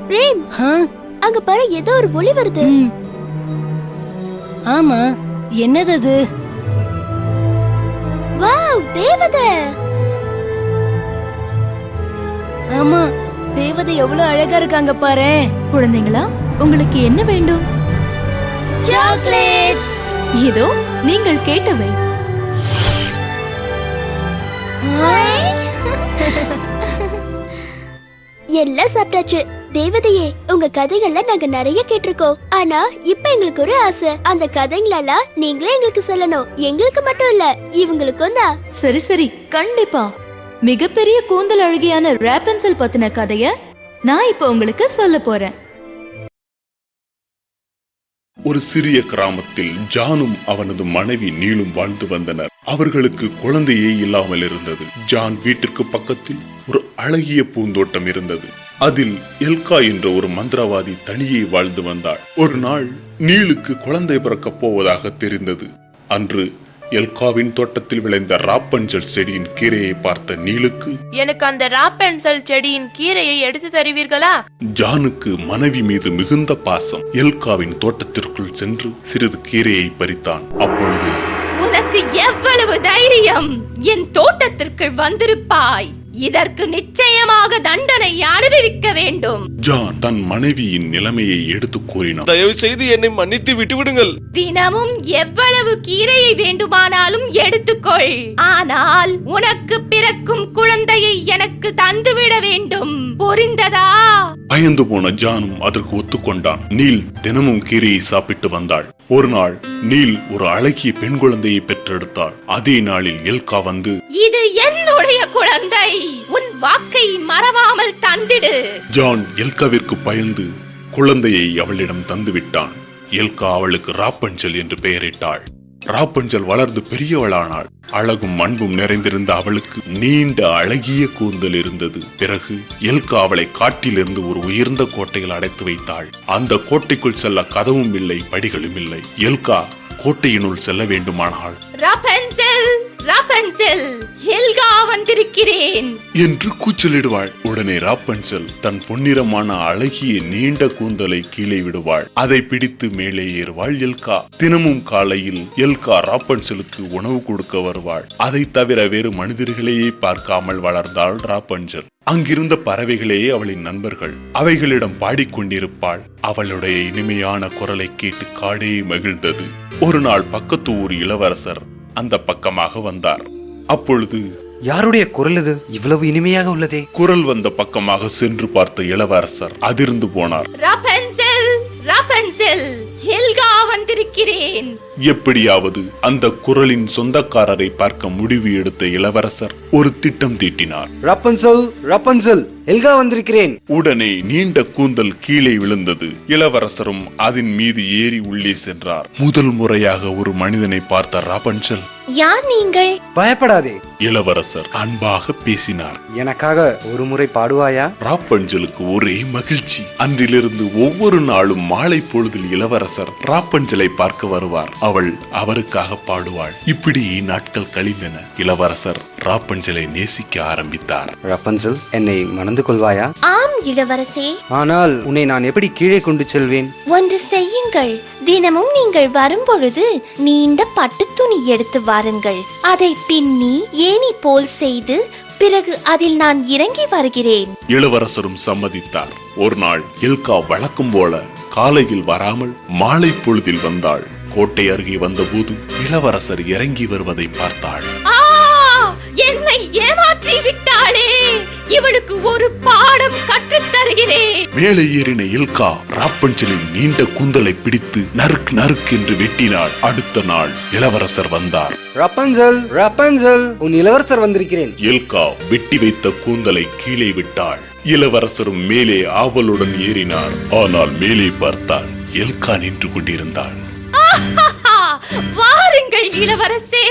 Frame, அங்க பாரு, ஏதோ ஒரு ஒளி வருது. ஆமா, என்னது அது? வாவ், தேவதை. ஆமா, தேவதை எவ்வளவு அழகா இருக்காங்க பாரு. குழந்தைங்களா, உங்களுக்கு என்ன வேண்டும்? சாக்லேட்ஸ். இதோ நீங்கள் கேட்டவை. எல்லாம் சாப்பிட்டாச்சு. தேவதையே, உங்க கதைகள்ல நாங்க நிறைய கேட்டிருக்கோம். ஆனா இப்ப எங்களுக்கு ஒரு ஆசை. அந்த கதைங்களெல்லாம் நீங்களே எங்களுக்கு சொல்லணும். எங்களுக்கு மட்டும் இல்ல, இவங்களுக்கும் தான். சரி சரி, கண்டிப்பா. மிகப்பெரிய கூந்தல் அழகியான ராபன்சல் பத்தின கதைய நான் இப்ப உங்களுக்கு சொல்ல போறேன். ஒரு சிறிய கிராமத்தில் ஜானும் அவனது மனைவி நீலும் வாழ்ந்து வந்தனர். அவர்களுக்கு குழந்தையே இல்லாமல் இருந்தது. ஜான் வீட்டிற்கு பக்கத்தில் ஒரு அழகிய பூந்தோட்டம் இருந்தது. அதில் எல்கா என்ற ஒரு மந்திரவாதி தனியே வாழ்ந்து வந்தாள். ஒரு நாள் நீலுக்கு குழந்தை பிறக்கப் போவதாக தெரிந்தது. அன்று எல்காவின் தோட்டத்தில் விளைந்த ராப்பன்சல் செடியின் கீரையை பார்த்த நீலுக்கு, எனக்கு அந்த ராப்பன்சல் செடியின் கீரையை எடுத்து தருவீர்களா? ஜானுக்கு மனைவி மீது மிகுந்த பாசம். எல்காவின் தோட்டத்திற்குள் சென்று சிறிது கீரையை பறித்தான். அப்பொழுது, உனக்கு எவ்வளவு தைரியம் என் தோட்டத்திற்கு வந்திருப்பாய்? இதற்கு நிச்சயமாக தண்டனை அனுபவிக்க வேண்டும். ஜான் தன் மனைவியின் நிலைமையை எடுத்து கூறினான். தயவு செய்து என்னை மன்னித்து விட்டுவிடுங்கள். தினமும் எவ்வளவு கீரையை வேண்டுமானாலும் எடுத்துக்கொள். ஆனால் உனக்கு பிறக்கும் குழந்தையை எனக்கு தந்துவிட வேண்டும். புரிந்ததா? பயந்து போன ஜானும் அதற்கு ஒத்துக்கொண்டான். நீல் தினமும் கீரையை சாப்பிட்டு வந்தாள். ஒரு நாள் நீல் ஒரு அழகிய பெண் குழந்தையை பெற்றெடுத்தாள். அதே நாளில் எல்கா வந்து, இது என்னுடைய குழந்தை, உன் வாக்கை மறவாமல் தந்திடு. ஜான் எல்காவிற்கு பயந்து குழந்தையை அவளிடம் தந்துவிட்டான். எல்கா அவளுக்கு ராப்பன்சல் என்று பெயரிட்டாள். ராப்பன்சல் வளர்ந்து பெரியவளானாள். அழகும் அன்பும் நிறைந்திருந்த அவளுக்கு நீண்ட அழகிய கூந்தல் இருந்தது. பிறகு எல்கா அவளை காட்டிலிருந்து ஒரு உயர்ந்த கோட்டையில் அடைத்து வைத்தாள். அந்த கோட்டைக்குள் செல்ல கதவும் இல்லை, படிகளும் இல்லை. எல்கா கோட்டையினுள் செல்ல வேண்டுமானால், ராபன்சல், ராபன்சல், எல்கா வந்திருக்கிறேன் என்று கூச்சலிடுவாள். உடனே ராப்பன்சல் தன் பொன்னிறமான அழகிய நீண்ட கூந்தலை கீழே விடுவாள். அதை பிடித்து மேலே ஏறுவாள் எல்கா. தினமும் காலையில் எல்கா ராப்பன்சலுக்கு உணவு கொடுக்க வருவாள். அதை தவிர வேறு மனிதர்களையே பார்க்காமல் வளர்ந்தாள் ராப்பன்சல். அங்கிருந்த பறவைகளே அவளின் நண்பர்கள். அவைகளிடம் பாடிக்கொண்டிருப்பாள். அவளுடைய இனிமையான குரலை கேட்டு காடே மகிழ்ந்தது. ஒரு நாள் பக்கத்து ஊர் இளவரசர் அந்த பக்கமாக வந்தார். அப்பொழுது, யாருடைய குரல் இது? இவ்வளவு இனிமையாக உள்ளதே. குரல் வந்த பக்கமாக சென்று பார்த்த இளவரசர் அதிர்ந்து போனார். ராபன்சல், ராபன்சல், எல்கா வந்திருக்கிறேன். எப்படியாவது அந்த குரலின் சொந்தக்காரரை பார்க்க முடிவு எடுத்த இளவரசர் ஒரு திட்டம் தீட்டினார். ராப்பன்சல், ராப்பன்சல், எல்கா வந்திருக்கிறேன். உடனே நீண்ட கூந்தல் கீழே விழுந்தது. இளவரசரும் அதன் மீது ஏறி உள்ளே சென்றார். முதல் முறையாக ஒரு மனிதனை பார்த்த ராப்பன்சல், யார் நீங்கள்? பயப்படாதே. இளவரசர் அன்பாக பேசினார். எனக்காக ஒரு முறை பாடுவாயா? ராப்பன்சலுக்கு ஒரே மகிழ்ச்சி. அன்றிலிருந்து ஒவ்வொரு நாளும் மாலை பொழுதில் இளவரசர் ராப்பன்சலை பார்க்க வருவார். அவள் அவருக்காக பாடுவாள். இப்படி நாட்கள் கழிந்தன. இளவரசர் ராப்பன்சலை நேசிக்க ஆரம்பித்தார். ராப்பன்சல், என்னை மணந்து கொள்வாயா? ஆம் இளவரசே. ஆனால் உன்னை நான் எப்படி கீழே கொண்டு செல்வேன்? ஒன்று செய்யுங்கள். தினமும் நீங்கள் வரும்பொழுது நீண்ட பட்டு துணி எடுத்து வாருங்கள். அதை பின்னி ஏணி போல் செய்து பிறகு அதில் நான் இறங்கி வருகிறேன். இளவரசரும் சம்மதித்தார். ஒரு நாள் எல்கா வழக்கம் போல காலையில் வராமல் மாலை பொழுதில் வந்தாள். கோட்டை அருகே வந்தபோது இளவரசர் இறங்கி வருவதை பார்த்தாள். என்னை ஏமாற்றி விட்டாளே, இவளுக்கு ஒரு பாடம் கற்றுத் தருகிறேன். மேலே ஏறின எல்கா ராப்பன்சலின் நீண்ட கூந்தலை பிடித்து நறுக் நறுக் என்று வெட்டினாள். அடுத்த நாள் இளவரசர் வந்தார். ராப்பன்சல், ராப்பன்சல், உன் இளவரசர் வந்திருக்கிறேன். எல்கா வெட்டி வைத்த கூந்தலை கீழே விட்டாள். இளவரசரும் மேலே ஆவலுடன் ஏறினார். ஆனால் மேலே பார்த்தால் எல்கா நின்று கொண்டிருந்தாள். வாருங்கள் இளவரசே,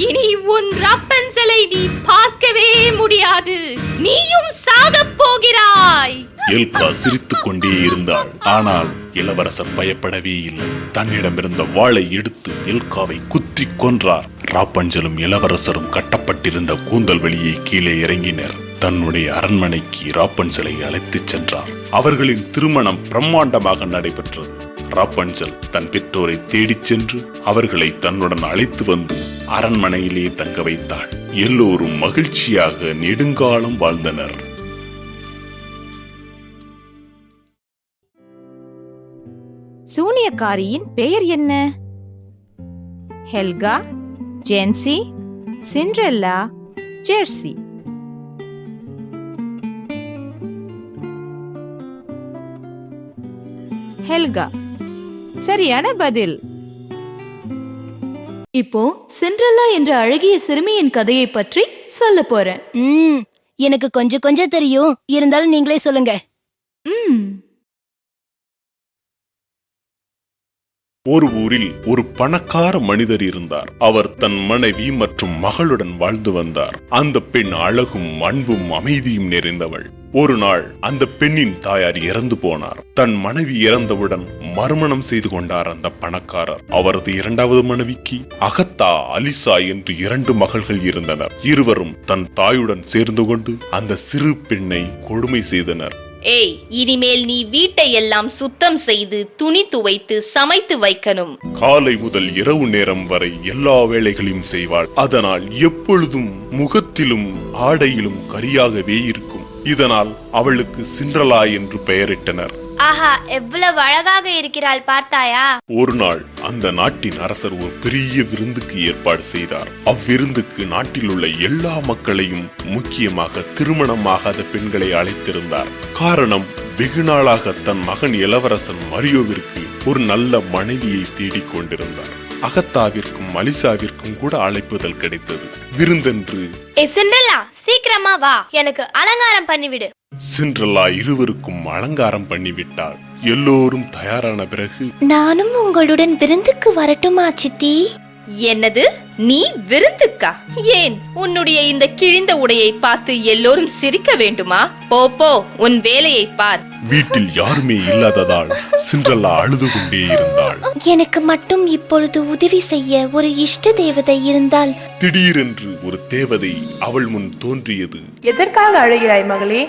இனி உன் ராப்பன்சலை நீ பார்க்கவே முடியாது. நீயும் சாகப் போகிறாய். எல்கா சிரித்துக் கொண்டே இருந்தாள். ஆனால் இளவரசர் பயப்படவே இல்லை. தன்னிடமிருந்த வாளை எடுத்து எல்காவை குத்தி கொன்றார். ராப்பன்சலும் இளவரசரும் கட்டப்பட்டிருந்த கூந்தல் வெளியே கீழே இறங்கினர். தன்னுடைய அரண்மனைக்கு ராப்பன்சலை அழைத்துச் சென்றார். அவர்களின் திருமணம் பிரம்மாண்டமாக நடைபெற்றது. ராப்பன்சல் தன் பெற்றோரை தேடிச் சென்று அவர்களை தன்னுடன் அழைத்து வந்து அரண்மனையிலே தங்க வைத்தாள். எல்லோரும் மகிழ்ச்சியாக நெடுங்காலம் வாழ்ந்தனர். சூனியக்காரியின் பெயர் என்ன? Helga, gen Z, Cinderella, Jersey. Helga சரியான பதில். இப்போ சிண்ட்ரெல்லா என்ற அழகிய சிறுமியின் கதையை பற்றி சொல்ல போறேன். எனக்கு கொஞ்சம் கொஞ்சம் தெரியும், இருந்தாலும் நீங்களே சொல்லுங்க. ஒரு ஊரில் ஒரு பணக்கார மனிதர் இருந்தார். அவர் தன் மனைவி மற்றும் மகளுடன் வாழ்ந்து வந்தார். அந்த பெண் அழகும் அன்பும் அமைதியும் நிறைந்தவள். ஒரு நாள் அந்த பெண்ணின் தாயார் இறந்து போனார். தன் மனைவி இறந்தவுடன் மறுமணம் செய்து கொண்டார் அந்த பணக்காரர். அவரது இரண்டாவது மனைவிக்கு அகத்தா, அலிசா என்று 2 மகள்கள் இருந்தனர். இருவரும் தன் தாயுடன் சேர்ந்து கொண்டு அந்த சிறு பெண்ணை கொடுமை செய்தனர். ஏய், இனிமேல் நீ வீட்டை எல்லாம் சுத்தம் செய்து துணி துவைத்து சமைத்து வைக்கணும். காலை முதல் இரவு நேரம் வரை எல்லா வேலைகளையும் செய்வாள். அதனால் எப்பொழுதும் முகத்திலும் ஆடையிலும் கரியாகவே இருக்கும். இதனால் அவளுக்கு சிண்ட்ரெல்லா என்று பெயரிட்டனர். ஆஹா, எவ்வளவு அழகாக இருக்கிறாள் பார்த்தாயா? ஒரு நாள் அந்த நாட்டின் அரசர் ஒரு பெரிய விருந்துக்கு ஏற்பாடு செய்தார். அவ்விருந்துக்கு நாட்டில் உள்ள எல்லா மக்களையும், முக்கியமாக திருமணமாகாத பெண்களை அழைத்திருந்தார். காரணம், வெகு நாளாக தன் மகன் இளவரசன் மரியோவிற்கு ஒரு நல்ல மனைவியை தேடிக் கொண்டிருந்தார். அகத்தாவிற்கும் அலிசாவிற்கும் கூட அழைப்புதல் கிடைத்தது. விருந்தென்று, சிண்ட்ரெல்லா, சீக்கிரமா வா, எனக்கு அலங்காரம் பண்ணிவிடு. சிண்ட்ரெல்லா இருவருக்கும் அலங்காரம் பண்ணிவிட்டாள். எல்லோரும் தயாரான பிறகு, நானும் உங்களுடன் விருந்துக்கு வரட்டுமா சித்தி? என்னது, நீ விருந்துக்கா? ஏன் உன்னுடைய இந்த கிழிந்த உடையை பார்த்து எல்லோரும் சிரிக்க வேண்டுமா? போ போ, உன் வேலையை பார். வீட்டில் யாருமே இல்லாததால் சிண்ட்ரெல்லா அழுது கொண்டே இருந்தாள். எனக்கு மட்டும் இப்பொழுது உதவி செய்ய ஒரு இஷ்ட தேவதை இருந்தால். திடீரென்று ஒரு தேவதை அவள் முன் தோன்றியது. எதற்காக அழுகிறாய் மகளே?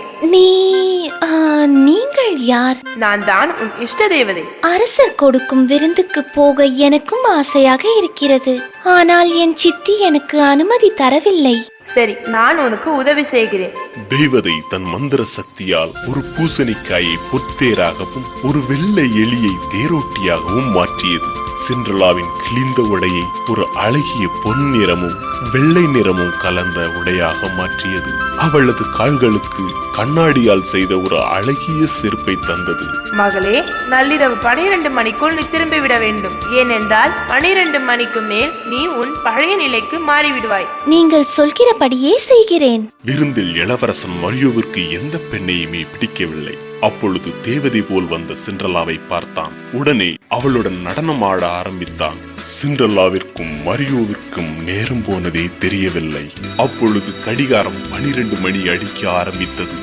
நீங்கள் யார்? நான் தான் உன் இஷ்ட தேவதை. அரசர் கொடுக்கும் விருந்துக்கு போக எனக்கும் ஆசையாக இருக்கிறது. ஆனால் என் சித்தி எனக்கு அனுமதி தரவில்லை. சரி, நான் உனக்கு உதவி செய்கிறேன். தேவதை தன் மந்திர சக்தியால் ஒரு பூசணிக்காயை பொத்தேராகவும் ஒரு வெள்ளை எலியை தேரோட்டியாகவும் மாற்றியது. சிண்ட்ரெல்லாவின் கிழிந்த உடையை ஒரு அழகிய பொன்னிறமும் வெள்ளை நிறமும் கலந்த உடையாக மாற்றியது. அவளது கால்களுக்கு கண்ணாடியால் செய்த ஒரு அழகிய செருப்பை தந்தது. மகளே, நள்ளிரவு 12 மணிக்குள் நீ திரும்பிவிட வேண்டும். ஏனென்றால் 12 மணிக்கு மேல் நீ உன் பழைய நிலைக்கு மாறிவிடுவாய். நீங்கள் சொல்கிறபடியே செய்கிறேன். விருந்தில் இளவரசன் மரியோவிற்கு எந்த பெண்ணையுமே பிடிக்கவில்லை. அப்பொழுது தேவதை போல் வந்த சிண்ட்ரெல்லாவை பார்த்தான். உடனே அவளுடன் நடனமாட ஆரம்பித்தான். சிண்ட்ரெல்லாவிற்கும் மரியோவிற்கும் நேரம் போனதே தெரியவில்லை. அப்பொழுது கடிகாரம் 12 மணி அடிக்க ஆரம்பித்தது.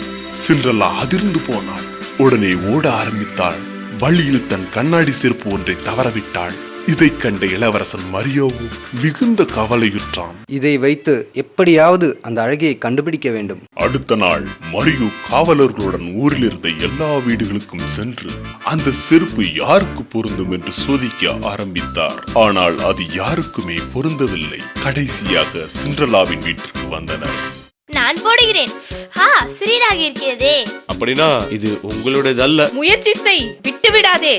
சிண்ட்ரெல்லா அதிர்ந்து போனாள். உடனே ஓட ஆரம்பித்தாள். வழியில் தன் கண்ணாடி செருப்பு ஒன்றை தவறவிட்டாள். இதை கண்ட இளவரசன் மரியோவும் மிகுந்த கவலையுற்றான். இதை வைத்து எப்படியாவது அந்த அழகியை கண்டுபிடிக்க வேண்டும். அடுத்த நாள் மரியோ காவலர்களுடன் ஊரில் இருந்த எல்லா வீடுகளுக்கும் சென்று அந்த செருப்பு யாருக்கு பொருந்தும் என்று சோதிக்க ஆரம்பித்தார். ஆனால் அது யாருக்குமே பொருந்தவில்லை. கடைசியாக சிண்ட்ரெல்லாவின் வீட்டிற்கு வந்தனர். நான் போடுகிறேன். சிறிதாக இருக்கிறதே. அப்படின்னா இது உங்களுடையதல்ல. முயற்சி செய், விட்டு விடாதே.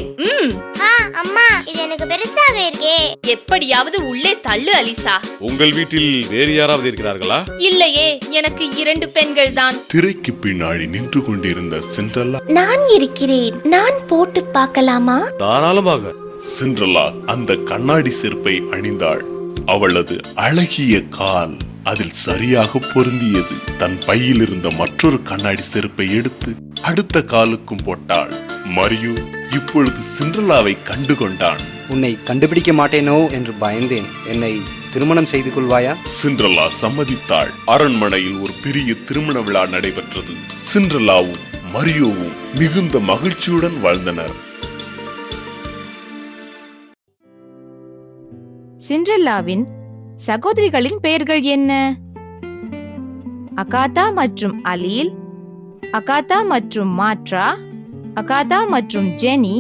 அம்மா, இது எனக்கு பெருசாக இருக்கே. எப்படியாவது உள்ளே தள்ளு அலிசா. உங்கள் வீட்டில் வேறு யாராவது இருக்கிறார்களா? இல்லையே, எனக்கு 2 பெண்கள் தான். திரைக்கு பின்னாடி நின்று கொண்டிருந்த சிண்ட்ரெல்லா, நான் இருக்கிறேன், நான் போட்டு பார்க்கலாமா? தாராளமாக. சிண்ட்ரெல்லா அந்த கண்ணாடி செருப்பை அணிந்தாள். அவளது அழகிய கால் அதில் சரியாக பொருந்தியது. தன் பையில் இருந்த மற்றொரு கண்ணாடி செருப்பை எடுத்து அடுத்த காலுக்கும் போட்டாள். மரியோ இப்பொழுது சிண்ட்ரெல்லாவை கண்டுகொண்டான். உன்னை கண்டுபிடிக்க மாட்டேனோ என்று பயந்தேன். என்னை திருமணம் செய்து கொள்வாயா? சிண்ட்ரெல்லா சம்மதித்தாள். அரண்மனையில் ஒரு பெரிய திருமண விழா நடைபெற்றது. சிண்ட்ரெல்லாவும் மரியோவும் மிகுந்த மகிழ்ச்சியுடன் வாழ்ந்தனர். சிண்ட்ரெல்லாவின் சகோதரிகளின் பெயர்கள் என்ன? அகாதா மற்றும் அலீல், அகாதா மற்றும் மாட்ரா, அகாதா மற்றும் ஜெனி,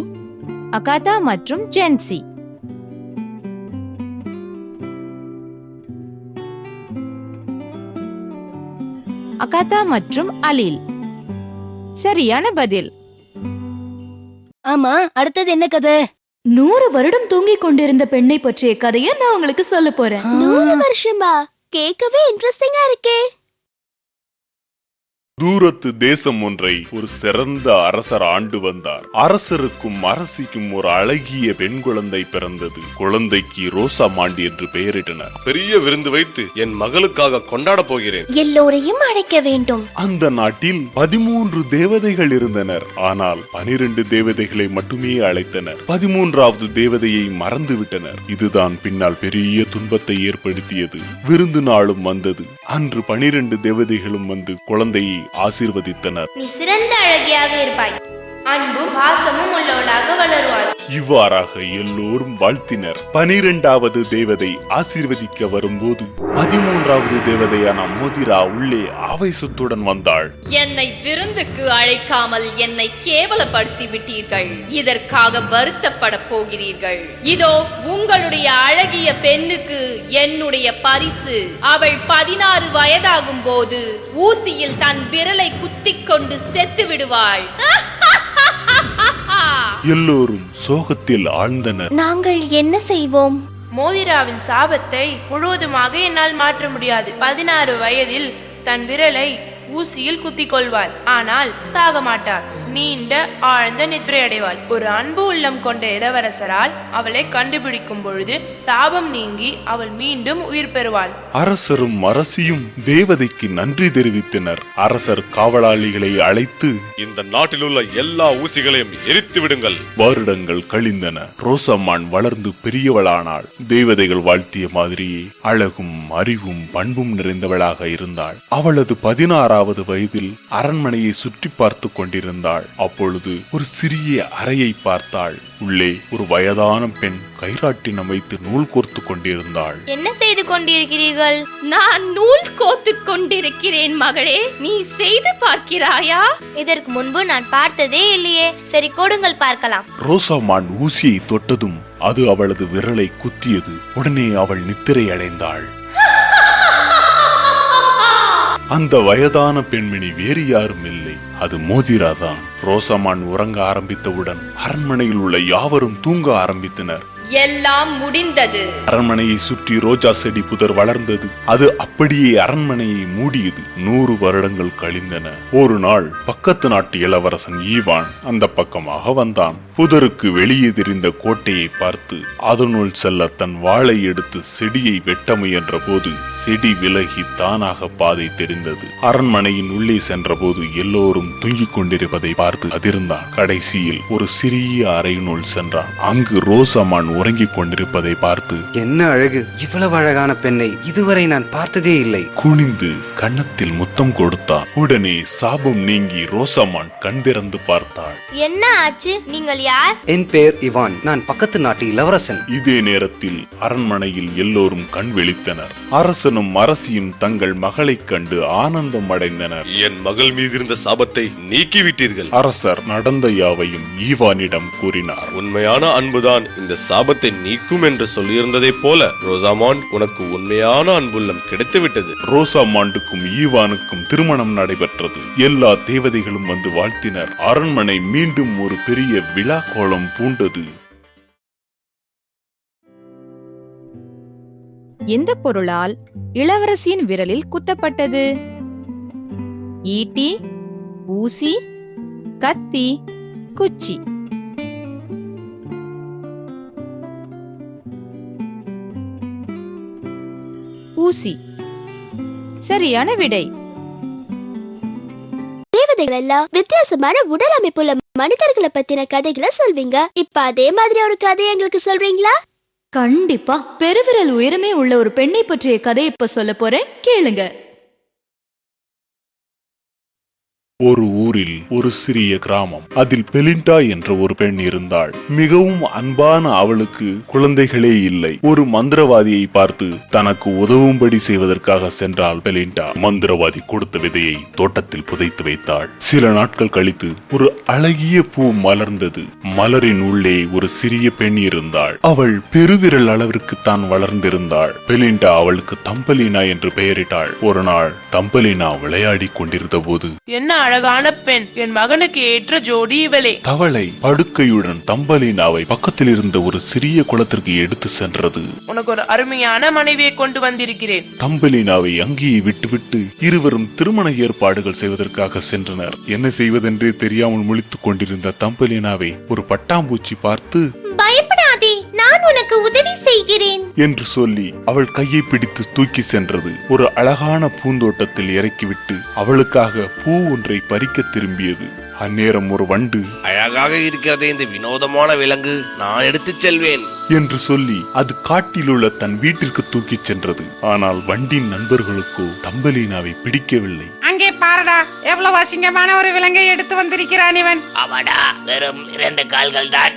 அகாதா மற்றும் ஜென்சி. அகாதா மற்றும் அலீல். சரியான பதில். ஆமா, அடுத்தது என்ன கதை? 100 வருடம் தூங்கிக் கொண்டிருந்த பெண்ணை பற்றிய கதையை நான் உங்களுக்கு சொல்ல போறேன். 100 வருஷமா? கேட்கவே இன்ட்ரெஸ்டிங்கா இருக்கே. தூரத்து தேசம் ஒன்றை ஒரு சிறந்த அரசர் ஆண்டு வந்தார். அரசருக்கும் அரசிக்கும் ஒரு அழகிய பெண் குழந்தை பிறந்தது. குழந்தைக்கு ரோசாமாண்டி என்று பெயரிட்டனர். பெரிய விருந்து வைத்து என் மகளுக்காக கொண்டாட போகிறேன். எல்லோரையும் அழைக்க வேண்டும். அந்த நாட்டில் 13 தேவதைகள் இருந்தனர். ஆனால் 12 தேவதைகளை மட்டுமே அழைத்தனர். 13வது தேவதையை மறந்துவிட்டனர். இதுதான் பின்னால் பெரிய துன்பத்தை ஏற்படுத்தியது. விருந்து நாளும் வந்தது. அன்று 12 தேவதைகளும் வந்து குழந்தையை ஆசீர்வதித்தனர். நீ சிறந்த அழகியாக இருப்பாய், அன்பும் பாசமும் உள்ளவளாக வளருவாள். இவ்வாறாக எல்லோரும் வாழ்த்தினர். 12வது தேவதை ஆசீர்வதிக்க வரும்போது 13வது தேவதையான மோதிரா உள்ளே ஆவேசத்துடன் வந்தாள். என்னை விருந்துக்கு அழைக்காமல் என்னை கேவலப்படுத்தி விட்டீர்கள். இதற்காக வருத்தப்பட போகிறீர்கள். இதோ உங்களுடைய அழகிய பெண்ணுக்கு என்னுடைய பரிசு. அவள் 16 வயதாகும் போது ஊசியில் தன் விரலை குத்திக் கொண்டு செத்து விடுவாள். எல்லோரும் சோகத்தில் ஆழ்ந்தனர். நாங்கள் என்ன செய்வோம்? மோதிராவின் சாபத்தை முழுவதுமாக என்னால் மாற்ற முடியாது. 16 வயதில் தன் விரலை ஊசியில் குத்திக் கொள்வாள். ஆனால் சாக மாட்டாள். நீண்ட ஆழ்ந்த நித்திரை அடைவாள். ஒரு அன்பு உள்ளம் கொண்ட இளவரசரால் அவளை கண்டுபிடிக்கும் பொழுது சாபம் நீங்கி அவள் மீண்டும் உயிர் பெறுவாள். அரசரும் அரசியும் தேவதைக்கு நன்றி தெரிவித்தனர். அரசர் காவலாளிகளை அழைத்து இந்த நாட்டில் உள்ள எல்லா ஊசிகளையும் எரித்து விடுங்கள். வருடங்கள் கழிந்தன. ரோசம்மான் வளர்ந்து பெரியவளானாள். தேவதைகள் வாழ்த்திய மாதிரியே அழகும் அறிவும் பண்பும் நிறைந்தவளாக இருந்தாள். அவளது 16வது வயதில் அரண்மனையை சுற்றி பார்த்து கொண்டிருந்தாள். அப்பொழுது ஒரு சிறிய அறையை பார்த்தாள். உள்ளே ஒரு வயதான பெண் கைராட்டினம் வைத்து நூல் கோர்த்து கொண்டிருந்தாள். என்ன செய்து கொண்டிருக்கிறீர்கள்? நான் நூல் கோத்துக் கொண்டிருக்கிறேன் மகளே. நீ செய்து பார்க்கிறாயா? இதற்கு முன்பு நான் பார்த்ததே இல்லையே. சரி, கொடுங்கள் பார்க்கலாம். ரோசாமான் ஊசியை தொட்டதும் அது அவளது விரலை குத்தியது. உடனே அவள் நித்திரை அடைந்தாள். அந்த வயதான பெண்மணி வேறு யாரும் இல்லை, அது மோதிராதான். ரோசமான் உறங்க ஆரம்பித்தவுடன் அரண்மனையில் உள்ள யாவரும் தூங்க ஆரம்பித்தனர். எல்லாம் முடிந்தது. அரண்மனையை சுற்றி ரோஜா செடி புதர் வளர்ந்தது. அது அப்படியே அரண்மனையை மூடியது. 100 வருடங்கள் கழிந்தன. ஒரு நாள் பக்கத்து நாட்டு இளவரசன் ஈவான் அந்த பக்கமாக வந்தான். புதருக்கு வெளியே தெரிந்த கோட்டையை பார்த்து அதனுள் செல்ல தன் வாளை எடுத்து செடியை வெட்ட முயன்ற போது செடி விலகி தானாக பாதை தெரிந்தது. அரண்மனையின் உள்ளே சென்ற போது எல்லோரும் தூங்கிக் கொண்டிருப்பதை பார்த்து அதிர்ந்தான். கடைசியில் ஒரு சிறிய அறையினுள் சென்றான். அங்கு ரோசமான் உறங்கிக் கொண்டிருப்பதை பார்த்து, என்ன அழகு! இவ்வளவு அழகான பெண்ணை இதுவரை நான் பார்த்ததே இல்லை. குனிந்து கன்னத்தில் முத்தம் கொடுத்தான். உடனே சாபம் நீங்கி ரோசமான் கண் திறந்து பார்த்தாள். என்ன ஆச்சு? நீங்கள் யார்? என் பெயர் இவான். நான் பக்கத்து நாட்டு இளவரசன். இதே நேரத்தில் அரண்மனையில் எல்லோரும் கண் விழித்தனர். அரசனும் அரசியும் தங்கள் மகளைக் கண்டு ஆனந்தம் அடைந்தனர். என் மகள் மீது இருந்த சாபத்தை நீக்கிவிட்டீர்கள். அரசர் நடந்த யாவையும் ஈவானிடம் கூறினார். உண்மையான அன்புதான் இந்த சாபத்தை நீக்கும் என்று சொல்லியிருந்ததை போல ரோசாமாண்ட், உனக்கு உண்மையான அன்புள்ளம் கிடைத்துவிட்டது. ரோசாமாண்டுக்கும் ஈவானுக்கும் திருமணம் நடைபெற்றது. எல்லா தேவதைகளும் வந்து வாழ்த்தினர். அரண்மனை மீண்டும் ஒரு பெரிய விழா கோலம் பூண்டது. எந்த பொருளால் இளவரசியின் விரலில் குத்தப்பட்டது? ஈட்டி, ஊசி, கத்தி, குச்சி. ஊசி. சரியான விடை. தேவதைகள் எல்லாம் வித்தியாசமான உடல் அமைப்புள்ள மனிதர்களை பத்தின கதைகளை சொல்வீங்க. இப்ப அதே மாதிரி ஒரு கதையை எங்களுக்கு சொல்றீங்களா? கண்டிப்பா. பெருவிரல் உயரமே உள்ள ஒரு பெண்ணை பற்றிய கதை இப்ப சொல்ல போறேன், கேளுங்க. ஒரு ஊரில் ஒரு சிறிய கிராமம். அதில் பெலிண்டா என்ற ஒரு பெண் இருந்தாள். மிகவும் அன்பான அவளுக்கு குழந்தைகளே இல்லை. ஒரு மந்திரவாதியை பார்த்து தனக்கு உதவும்படி செய்வதற்காக சென்றாள் பெலிண்டா. மந்திரவாதி கொடுத்த விதையை தோட்டத்தில் புதைத்து வைத்தாள். சில நாட்கள் கழித்து ஒரு அழகிய பூ மலர்ந்தது. மலரின் உள்ளே ஒரு சிறிய பெண் இருந்தாள். அவள் பெருவிரல் அளவிற்கு தான் வளர்ந்திருந்தாள். பெலிண்டா அவளுக்கு தம்பலினா என்று பெயரிட்டாள். ஒரு நாள் தம்பலினா விளையாடி கொண்டிருந்த போது, என்ன அழகான பெண், என் மகனுக்கு ஏற்ற ஜோடி இவளே. தவளை படுக்கையுடன் தம்பலினாவை பக்கத்தில் இருந்த ஒரு சிறிய குளத்திற்கு எடுத்து சென்றது. உனக்கு ஒரு அருமையான மனைவியை கொண்டு வந்திருக்கிறேன். தம்பலினாவை அங்கேயே விட்டுவிட்டு இருவரும் திருமண ஏற்பாடுகள் செய்வதற்காக சென்றனர். என்ன செய்வதென்றே தெரியாமல் முழித்துக் கொண்டிருந்த தம்பலினாவை ஒரு பட்டாம்பூச்சி பார்த்து, பயப்படாதே, நான் உனக்கு உதவி செய்கிறேன் என்று சொல்லி அவள் கையை பிடித்து தூக்கி சென்றது. ஒரு அழகான பூந்தோட்டத்தில் இறக்கிவிட்டு அவளுக்காக பூ ஒன்றை பறிக்க திரும்பியது. அந்நேரம் ஒரு வண்டு, அழகாக இருக்கிறது இந்த வினோதமான விலங்கு, நான் எடுத்துச் செல்வேன் என்று சொல்லி அது காட்டில் உள்ள தன் வீட்டிற்கு தூக்கிச் சென்றது. ஆனால் வண்டின் நண்பர்களுக்கோ தம்பலினாவை பிடிக்கவில்லை. அங்கே பாருடா, எவ்வளவு அசிங்கமான ஒரு விலங்கை எடுத்து வந்திருக்கிறான் இவன். அவடா, வெறும் 2 கால்கள் தான்.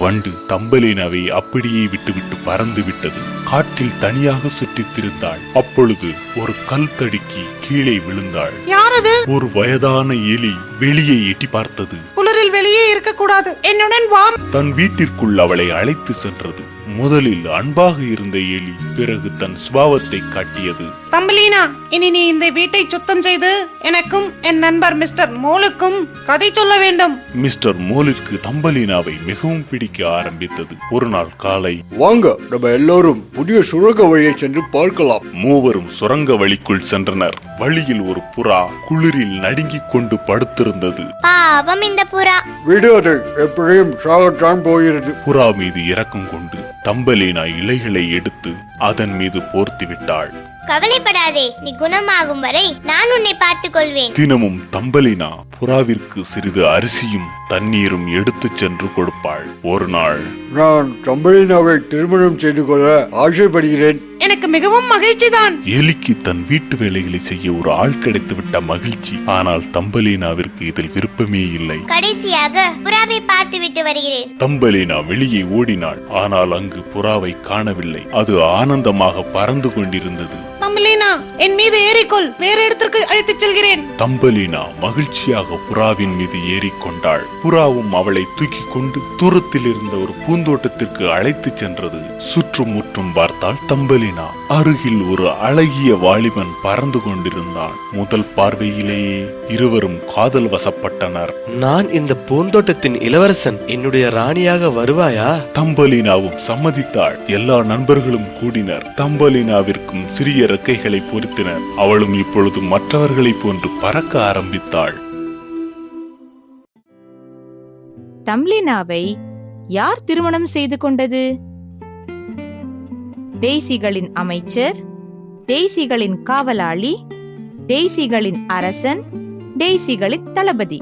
வண்டு தம்பலினாவை அப்படியே விட்டுவிட்டு பறந்து விட்டது. காட்டில் தனியாக சுற்றித் திரிந்தாள். அப்பொழுது ஒரு கல் தடுக்கி கீழே விழுந்தாள். யாரது? ஒரு வயதான எலி வெளியே எட்டி பார்த்தது. குளிரில் வெளியே இருக்க கூடாது, என்னுடன் வா. தன் வீட்டிற்குள் அவளை அழைத்து சென்றது. முதலில் அன்பாக இருந்த எலி பிறகு தன் சுபாவத்தை காட்டியது. தம்பலீனா, இனி நீ இந்த வீட்டை சுத்தம் செய்து எனக்கும் என் நண்பர் மிஸ்டர் மோலுக்கும் கதை சொல்ல வேண்டும். மிஸ்டர் மோலிற்கு தம்பலீனாவை மிகவும் பிடிக்க ஆரம்பித்தது. ஒரு நாள் காலை, வாங்க நம்ம எல்லாரும் புதிய சுரங்க வழியை சென்று பார்க்கலாம். மூவரும் சுரங்க வழிக்குள் சென்றனர். வழியில் ஒரு புறா குளிரில் நடுங்கிக் கொண்டு படுத்திருந்தது. பாவம் இந்த புறா. விடு, அதை எப்படியும் சாகத்தான் போகிறது. புறா மீது இரக்கம் கொண்டு தம்பலீனா இலைகளை எடுத்து அதன் மீது போர்த்தி விட்டாள். கவலைப்படாதே, நீ குணமாகும் வரை நான் உன்னை பார்த்துக் கொள்வேன். தினமும் தம்பலினா புறாவிற்கு சிறிது அரிசியும் தண்ணீரும் எடுத்து சென்று கொடுப்பாள். ஒரு நாள், நான் தம்பலினாவை திருமணம் செய்து கொள்ள ஆசைப்படுகிறேன். எனக்கு மிகவும் மகிழ்ச்சி தான். எலிக்கு தன் வீட்டு வேலைகளை செய்ய ஒரு ஆள் கிடைத்து விட்ட மகிழ்ச்சி. ஆனால் தம்பலினாவிற்கு இதில் விருப்பமே இல்லை. கடைசியாக புறாவை பார்த்து விட்டு வருகிறேன். தம்பலினா வெளியே ஓடினாள். ஆனால் அங்கு புறாவை காணவில்லை. அது ஆனந்தமாக பறந்து கொண்டிருந்தது. தம்பலீனா, என் மீது ஏறிக்கொள், வேற இடத்திற்கு அழைத்துச் செல்கிறேன். தம்பலினா மகிழ்ச்சியாக புறாவின் மீது ஏறிக்கொண்டாள். புறாவும் அவளை தூக்கி கொண்டு தூரத்தில் இருந்த ஒரு பூந்தோட்டத்திற்கு அழைத்து சென்றது. சுற்றும் முற்றும் பார்த்தாள் தம்பலினா. அருகில் ஒரு அழகிய வாலிபன் பறந்து கொண்டிருந்தான். முதல் பார்வையிலேயே இருவரும் காதல் வசப்பட்டனர். நான் இந்த பூந்தோட்டத்தின் இளவரசன், என்னுடைய ராணியாக வருவாயா? தம்பலினாவும் சம்மதித்தாள். எல்லா நண்பர்களும் கூடினர். தம்பலினாவிற்கும் சிறிய இறக்கைகளை பொருத்தினர். அவளும் இப்பொழுது மற்றவர்களை போன்று பறக்க ஆரம்பித்தாள். தம்லினாவை யார் திருமணம் செய்து கொண்டது? டெய்சிகளின் அமைச்சர், டெய்சிகளின் காவலாளி, டெய்சிகளின் அரசன், டெய்சிகளின் தளபதி.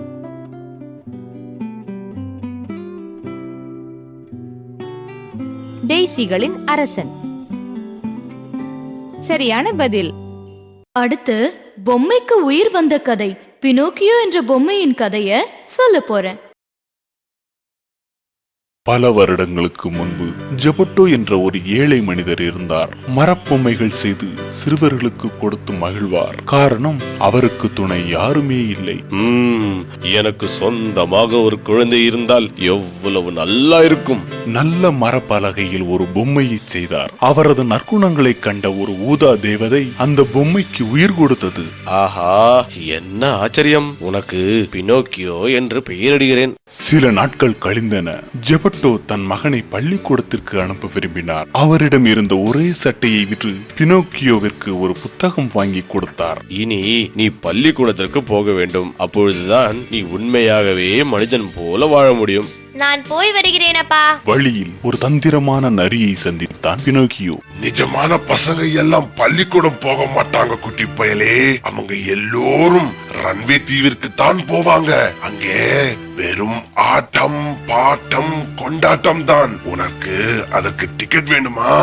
டெய்சிகளின் அரசன். சரியான பதில். அடுத்து பொம்மைக்கு உயிர் வந்த கதை, பினோக்கியோ என்ற பொம்மையின் கதைய சொல்ல போறேன். பல வருடங்களுக்கு முன்பு ஜெபட்டோ என்ற ஒரு ஏழை மனிதர் இருந்தார். மரப்பொம்மைகள் செய்து சிறுவர்களுக்கு கொடுத்து மகிழ்வார். காரணம், அவருக்கு துணை யாருமே இல்லை. எனக்கு சொந்தமாக ஒரு குழந்தை இருந்தால் எவ்வளவு நல்லா இருக்கும். நல்ல மரப்பலகையில் ஒரு பொம்மையை செய்தார். அவரது நற்குணங்களை கண்ட ஒரு ஊதா தேவதை அந்த பொம்மைக்கு உயிர் கொடுத்தது. ஆஹா, என்ன ஆச்சரியம்! உனக்கு பினோக்கியோ என்று பெயரிடுகிறேன். சில நாட்கள் கழிந்தன. ஜெபட்டோ தன் மகனை பள்ளிக்கூடத்திற்கு அனுப்ப விரும்பினார். அவரிடம் இருந்த ஒரே சட்டையை விற்று பினோக்கியோவிற்கு ஒரு புத்தகம் வாங்கி கொடுத்தார். இனி நீ பள்ளிக்கூடத்திற்கு போக வேண்டும். அப்பொழுதுதான் நீ உண்மையாகவே மனிதன் போல வாழ முடியும். நான் போய் வருகிறேன் அப்பா. வழியில் ஒரு தந்திரமான நரியை சந்தித்தான் பினோக்கியோ. நிஜமான பசங்க எல்லாம் பள்ளிக்கூடம் போக மாட்டாங்க குட்டி பயலே. அவங்க எல்லோரும் ரன்வே தீவிற்கு தான் போவாங்க. அங்கே வெறும் ஆட்டம் பாட்டம் கொண்டாட்டம் தான். உனக்கு அதற்கு டிக்கெட் வேண்டுமா?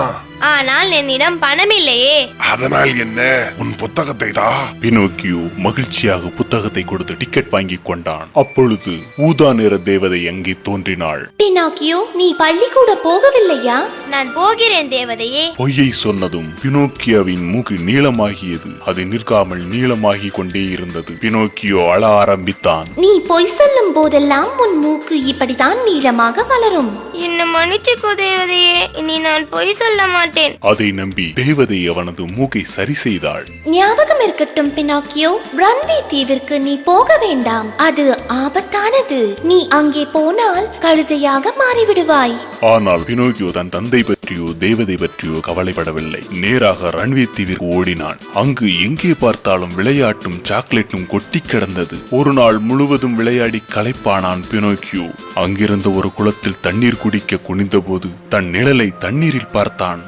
ஆனால் என்னிடம் பணம் இல்லையே. அதனால் என்ன, உன் புத்தகத்தை தா. பினோக்கியோ மகிழ்ச்சியாக புத்தகத்தை கொடுத்து டிக்கெட் வாங்கி கொண்டான். அப்பொழுது ஊதா நிற தேவதை அங்கே தோன்றினாள். பினாக்கியோ, நீ பள்ளிக்கூட போகவில்லையா? நான் போகிறேன் தேவதையே. பொய்யை சொன்னதும் பினோக்கியோவின் மூக்கு நீளமாகியது. அது நிற்காமல் நீளமாகி கொண்டே இருந்தது. பினோக்கியோ அழ ஆரம்பித்தான். நீ பொய் சொல்லும் போதெல்லாம் உன் மூக்கு இப்படித்தான் நீளமாக வளரும். என்ன மன்னிச்சுக்கோ தேவதையே, இனி நான் பொய் சொல்ல மாட்டேன். அதை நம்பி தேவதை அவனது மூக்கை சரி செய்தாள். ஞாபகம் இருக்கட்டும் பினாக்கியோ, ரன்வே தீவிற்கு நீ போக வேண்டாம். அது ஆபத்தானது. நீ அங்கே போனால் கழுதையாக மாறிவிடுவாய். ஆனால் பினோக்கியோ தன் தந்தை பற்றியோ தேவதை பற்றியோ கவலைப்படவில்லை. நேராக ரன்வே தீவிற்கு ஓடினான். அங்கு எங்கே பார்த்தாலும் விளையாட்டும் சாக்லேட்டும் கொட்டி கிடந்தது. ஒரு நாள் முழுவதும் விளையாடி களைப்பானான் பினோக்கியோ. அங்கிருந்த ஒரு குளத்தில் தண்ணீர் குடிக்க குனிந்த போது தன் நிழலை தண்ணீரில் பார்த்தான்.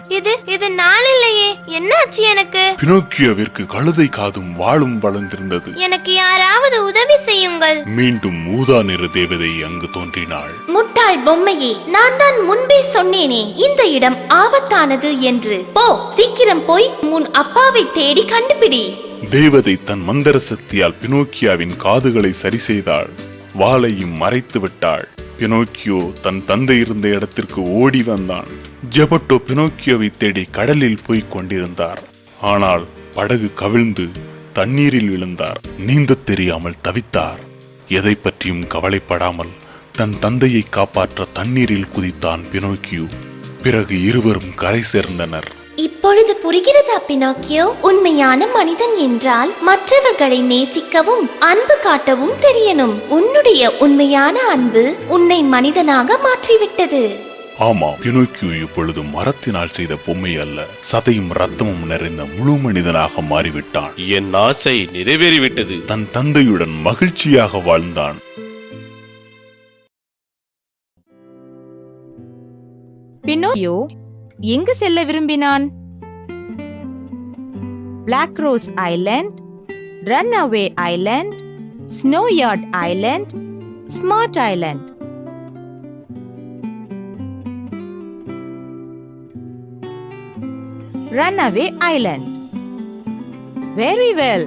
இது நான் இல்லையே, என்னாச்சு எனக்கு? பினோக்கியோவிற்கு கழுதை காதும் வாளும் வளர்ந்திருந்தது. எனக்கு யாராவது உதவி செய்யுங்கள். மீண்டும் ஊதா நிற தேவதை அங்கு தோன்றினாள். முட்டாள் பொம்மையே, நான் தான் முன்பே சொன்னேனே இந்த இடம் ஆபத்தானது என்று. போ, சீக்கிரம் போய் உன் அப்பாவை தேடி கண்டுபிடி. தேவதை தன் மந்திர சக்தியால் பினோக்கியாவின் காதுகளை சரி செய்தாள். வாளையும் மறைத்து விட்டாள். பினோக்கியோ தன் தந்தை இருந்த இடத்திற்கு ஓடி வந்தான். ஜெபட்டோ பினோக்கியோவை தேடி கடலில் போய் கொண்டிருந்தார். ஆனால் படகு கவிழ்ந்து தண்ணீரில் விழுந்தார். நீந்த தெரியாமல் தவித்தார். எதை பற்றியும் கவலைப்படாமல் தன் தந்தையை காப்பாற்ற தண்ணீரில் குதித்தான் பினோக்கியோ. பிறகு இருவரும் கரை சேர்ந்தனர். இப்பொழுது புரிகிறதா பினாக்கியோ? உண்மையான மனிதன் என்றால் மற்றவர்களை நேசிக்கவும் அன்பு காட்டவும் தெரியணும். உன்னுடைய உண்மையான அன்பு உன்னை மனிதனாக மாற்றிவிட்டது. ஆமா, பினோக்கியோ இப்பொழுது மரத்தினால் செய்த பொம்மை அல்ல, சதையும் ரத்தமும் நிறைந்த முழு மனிதனாக மாறிவிட்டான். என் ஆசை நிறைவேறிவிட்டது. தன் தந்தையுடன் மகிழ்ச்சியாக வாழ்ந்தான். பினோக்கியோ எங்கு செல்ல விரும்பினான்? Black rose island, run away island, snow yard island, smart island. Run away island. Very well.